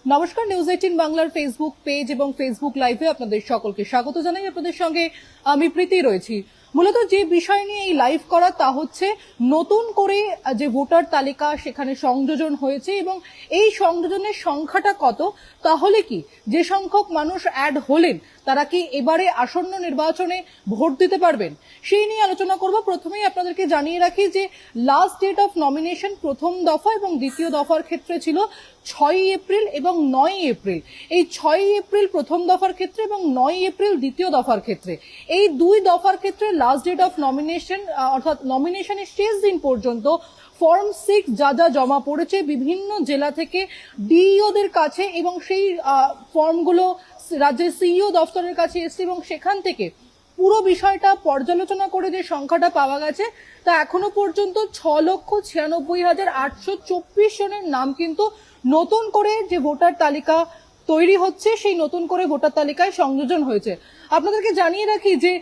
নমস্কার, নিউজ 18 বাংলার Facebook page এবং ফেসবুক লাইভে আপনাদের সকলকে স্বাগত জানাই। আপনাদের সঙ্গে আমি প্রীতি রয়েছি। মূলত যে বিষয় নিয়ে এই লাইভ করা তা হচ্ছে নতুন করে যে ভোটার তালিকা সেখানে সংযোজন হয়েছে এবং এই সংযোজনের সংখ্যাটা কত, তাহলে কি যে সংখ্যক মানুষ অ্যাড হলেন তারা কি এবারে আসন্ন নির্বাচনে ভোট দিতে পারবেন, সেই নিয়ে আলোচনা করব। প্রথমেই আপনাদেরকে জানিয়ে রাখি যে লাস্ট ডেট অফ নমিনেশন প্রথম দফা এবং দ্বিতীয় দফার ক্ষেত্রে ছিল 6ই এপ্রিল এবং 9ই এপ্রিল। এই 6ই এপ্রিল প্রথম দফার ক্ষেত্রে এবং 9ই এপ্রিল দ্বিতীয় দফার ক্ষেত্রে, এই দুই দফার ক্ষেত্রে লাস্ট ডেট অফ নমিনেশন অর্থাৎ নমিনেশনের শেষ দিন পর্যন্ত ফর্ম 6 যা যা জমা পড়েছে বিভিন্ন জেলা থেকে ডিইওদের কাছে এবং সেই ফর্মগুলো রাজ্যের সিইও দপ্তরের কাছে এসছে এবং সেখান থেকে পুরো বিষয়টা পর্যালোচনা করে যে সংখ্যাটা পাওয়া গেছে তা এখনো পর্যন্ত 6,96,824 জনের নাম কিন্তু নতুন করে যে ভোটার তালিকা তৈরি হচ্ছে সেই নতুন করে ভোটার তালিকায় সংযোজন হয়েছে। আপনাদেরকে জানিয়ে রাখি যে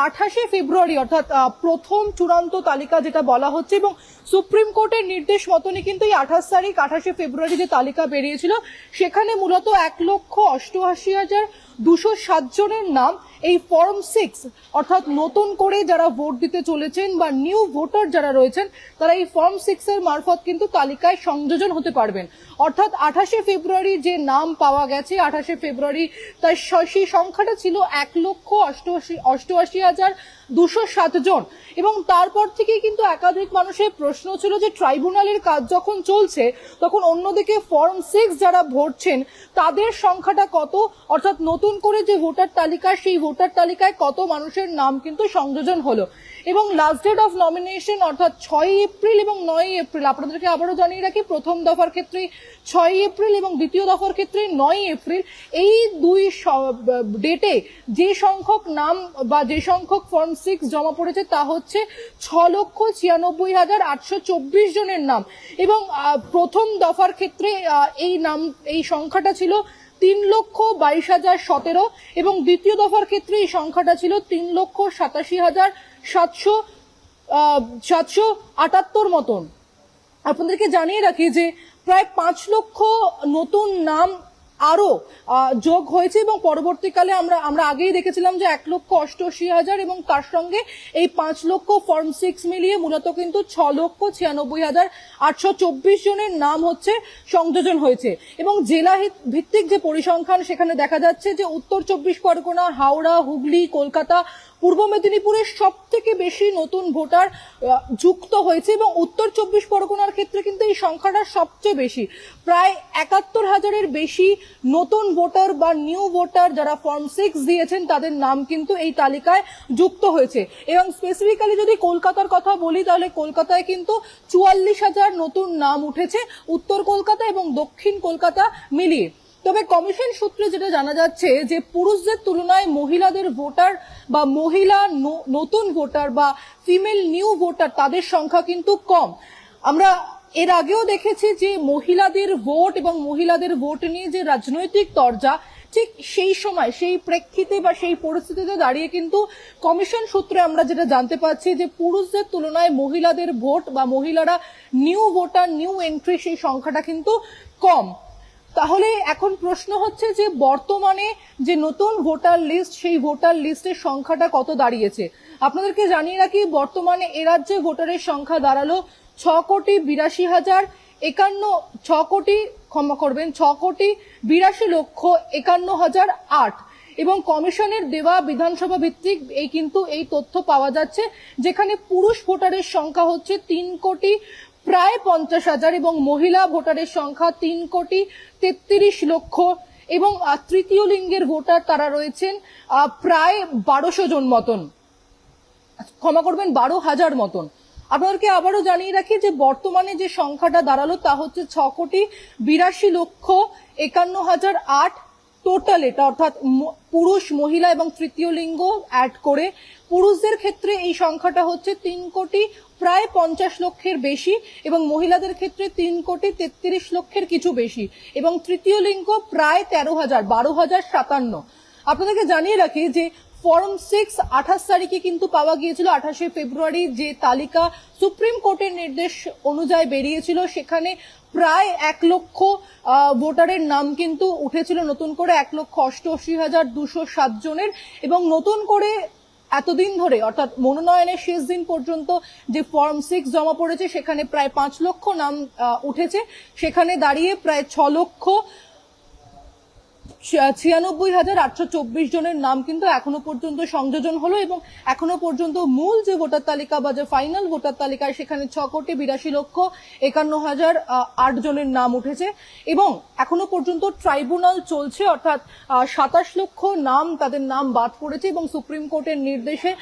28শে ফেব্রুয়ারি অর্থাৎ প্রথম চূড়ান্ত তালিকা যেটা বলা হচ্ছে এবং সুপ্রিম কোর্টের নির্দেশ মতনই কিন্তু এই 28শে ফেব্রুয়ারি যে তালিকা বেরিয়েছিল সেখানে মূলত 1,88,207 জনের নাম এই ফর্ম 6 অর্থাৎ নতুন করে যারা ভোট দিতে চলেছেন বা নিউ ভোটার যারা রয়েছেন তারা এই ফর্ম 6 এর মারফত কিন্তু তালিকায় সংযোজন হতে পারবেন। অর্থাৎ 28শে ফেব্রুয়ারি যে নাম পাওয়া গেছে 28শে ফেব্রুয়ারি তার সেই সংখ্যাটা ছিল 1,88,207 জন এবং তারপর থেকে কিন্তু একাধিক মানুষের প্রশ্ন ছিল যে ট্রাইব্যুনালের কাজ যখন চলছে তখন অন্যদিকে ফর্ম 6 যারা ভরছেন তাদের সংখ্যাটা কত, অর্থাৎ নতুন করে যে ভোটার তালিকা সেই ভোটার তালিকায় কত মানুষের নাম কিন্তু সংযোজন হলো। এবং লাস্ট ডেট অফ নমিনেশন অর্থাৎ 6ই এপ্রিল এবং 9ই এপ্রিল, আপনাদেরকে আবারও জানিয়ে রাখি প্রথম দফার ক্ষেত্রে 6ই এপ্রিল এবং দ্বিতীয় দফার ক্ষেত্রে 9ই এপ্রিল, এই দুই ডেটে যে সংখ্যক নাম বা যে সংখ্যক ফর্ম 6 জমা পড়েছে তা হচ্ছে 6,96,824 জনের নাম এবং প্রথম দফার ক্ষেত্রে এই সংখ্যাটা ছিল 3,22,017 এবং দ্বিতীয় দফার ক্ষেত্রে এই সংখ্যাটা ছিল 3,87,778 মতন। আপনাদেরকে জানিয়ে রাখি যে প্রায় 5 লক্ষ নতুন নাম আরো যোগ হয়েছে এবং পরবর্তীকালে আমরা আগেই দেখেছিলাম যে 1,88,000 এবং তার সঙ্গে এই 5 লক্ষ ফর্ম 6 মিলিয়ে মূলত কিন্তু 6,96,824 জনের নাম হচ্ছে সংযোজন হয়েছে এবং জেলা ভিত্তিক যে পরিসংখ্যান সেখানে দেখা যাচ্ছে যে উত্তর 24 পরগনা, হাওড়া, হুগলি, কলকাতা, পূর্ব মেদিনীপুরের সব থেকে বেশি নতুন ভোটার যুক্ত হয়েছে এবং উত্তর 24 পরগনার ক্ষেত্রে কিন্তু এই সংখ্যাটা সবচেয়ে বেশি, প্রায় 71,000-এর বেশি নতুন ভোটার বা নিউ ভোটার যারা ফর্ম 6 দিয়েছেন তাদের নাম কিন্তু এই তালিকায় যুক্ত হয়েছে। এবং স্পেসিফিক্যালি যদি কলকাতার কথা বলি তাহলে কলকাতায় কিন্তু 44,000 নতুন নাম উঠেছে উত্তর কলকাতা এবং দক্ষিণ কলকাতা মিলিয়ে। তবে কমিশন সূত্রে যেটা জানা যাচ্ছে যে পুরুষদের তুলনায় মহিলাদের ভোটার বা মহিলা নতুন ভোটার বা ফিমেল নিউ ভোটার তাদের সংখ্যা কিন্তু কম। আমরা এর আগেও দেখেছি যে মহিলাদের ভোট এবং মহিলাদের ভোট নিয়ে যে রাজনৈতিক তরজা, ঠিক সেই সময় সেই প্রেক্ষিতে বা সেই পরিস্থিতিতে দাঁড়িয়ে কিন্তু কমিশন সূত্রে আমরা যেটা জানতে পারছি যে পুরুষদের তুলনায় মহিলাদের ভোট বা মহিলারা নিউ ভোটার নিউ এন্ট্রি সেই সংখ্যাটা কিন্তু কম। তাহলে এখন প্রশ্ন হচ্ছে যে বর্তমানে যে নতুন ভোটার লিস্ট সেই ভোটার লিস্টের সংখ্যাটা কত দাঁড়িয়েছে। আপনাদেরকে জানিয়ে রাখি বর্তমানে এ রাজ্যে ভোটারের সংখ্যা দাঁড়ালো 6,82,51,008 এবং কমিশনের দেওয়া বিধানসভা ভিত্তিক এই তথ্য পাওয়া যাচ্ছে যেখানে পুরুষ ভোটারের সংখ্যা হচ্ছে 3,50,000 এবং মহিলা ভোটারের সংখ্যা 3,33,00,000 এবং তৃতীয় লিঙ্গের ভোটার তারা রয়েছেন প্রায় 1200 জন মতন, 12,000 মতন। আপনাদেরকে আবারও জানিয়ে রাখি যে বর্তমানে যে সংখ্যাটা দাঁড়ালো তা হচ্ছে 6,82,51,008 টোটাল, এটা অর্থাৎ পুরুষ মহিলা এবং তৃতীয় লিঙ্গ অ্যাড করে। পুরুষদের ক্ষেত্রে এই সংখ্যাটা হচ্ছে 3,50,00,000 বেশি এবং মহিলাদের ক্ষেত্রে 3,33,00,000 কিছু বেশি এবং তৃতীয় লিঙ্গ প্রায় 13,000 12,057। আপনাদেরকে জানিয়ে রাখি যে ফর্ম 6 28 তারিখে কিন্তু পাওয়া গিয়েছিল। 28শে ফেব্রুয়ারি যে তালিকা সুপ্রিম কোর্টের নির্দেশ অনুযায়ী বেরিয়েছিল, সেখানে প্রায় 1 লক্ষ ভোটারের নাম কিন্তু উঠেছিল নতুন করে, 1,88,207 জনের। এবং নতুন করে এতদিন ধরে অর্থাৎ মনোনয়নের শেষ দিন পর্যন্ত যে ফর্ম 6 জমা পড়েছে সেখানে প্রায় 5 লক্ষ নাম উঠেছে। সেখানে দাঁড়িয়ে প্রায় 6,96,824 জনের নাম কিন্তু এখনো পর্যন্ত সংযোজন হলো। এবং এখনো পর্যন্ত মূল যে ভোটার তালিকা বা যে ফাইনাল ভোটার তালিকায় সেখানে 6,82,51,008 জনের নাম উঠেছে। এবং এখনো পর্যন্ত ট্রাইব্যুনাল চলছে, অর্থাৎ 27 লক্ষ নাম, তাদের নাম বাদ পড়েছে। এবং সুপ্রিম কোর্টের নির্দেশে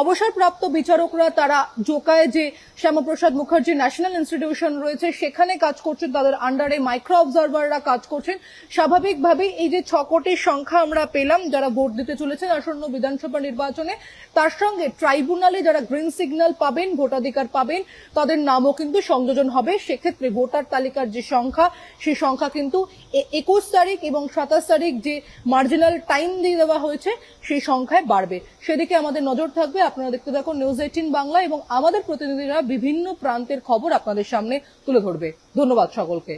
অবসরপ্রাপ্ত বিচারকরা তারা জোকায় যে শ্যামাপ্রসাদ মুখার্জি ন্যাশনাল ইনস্টিটিউশন রয়েছে সেখানে কাজ করছেন, তাদের আন্ডারে মাইক্রো অবজারভাররা কাজ করছেন। স্বাভাবিকভাবেই এই যে 6 কোটির সংখ্যা আমরা পেলাম যারা ভোট দিতে চলেছেন আসন্ন বিধানসভা নির্বাচনে, তার সঙ্গে ট্রাইব্যুনালে যারা গ্রিন সিগন্যাল পাবেন, ভোটাধিকার পাবেন, তাদের নামও কিন্তু সংযোজন হবে। সেক্ষেত্রে ভোটার তালিকার যে সংখ্যা, সেই সংখ্যা কিন্তু 21 তারিখ এবং 27 তারিখ যে মার্জিনাল টাইম দিয়ে দেওয়া হয়েছে সেই সংখ্যায় বাড়বে। সেদিকে আমাদের নজর থাকবে। আপনারা দেখতে থাকুন নিউজ 18 বাংলা এবং আমাদের প্রতিনিধিরা বিভিন্ন প্রান্তের খবর আপনাদের সামনে তুলে ধরবে। ধন্যবাদ সকলকে।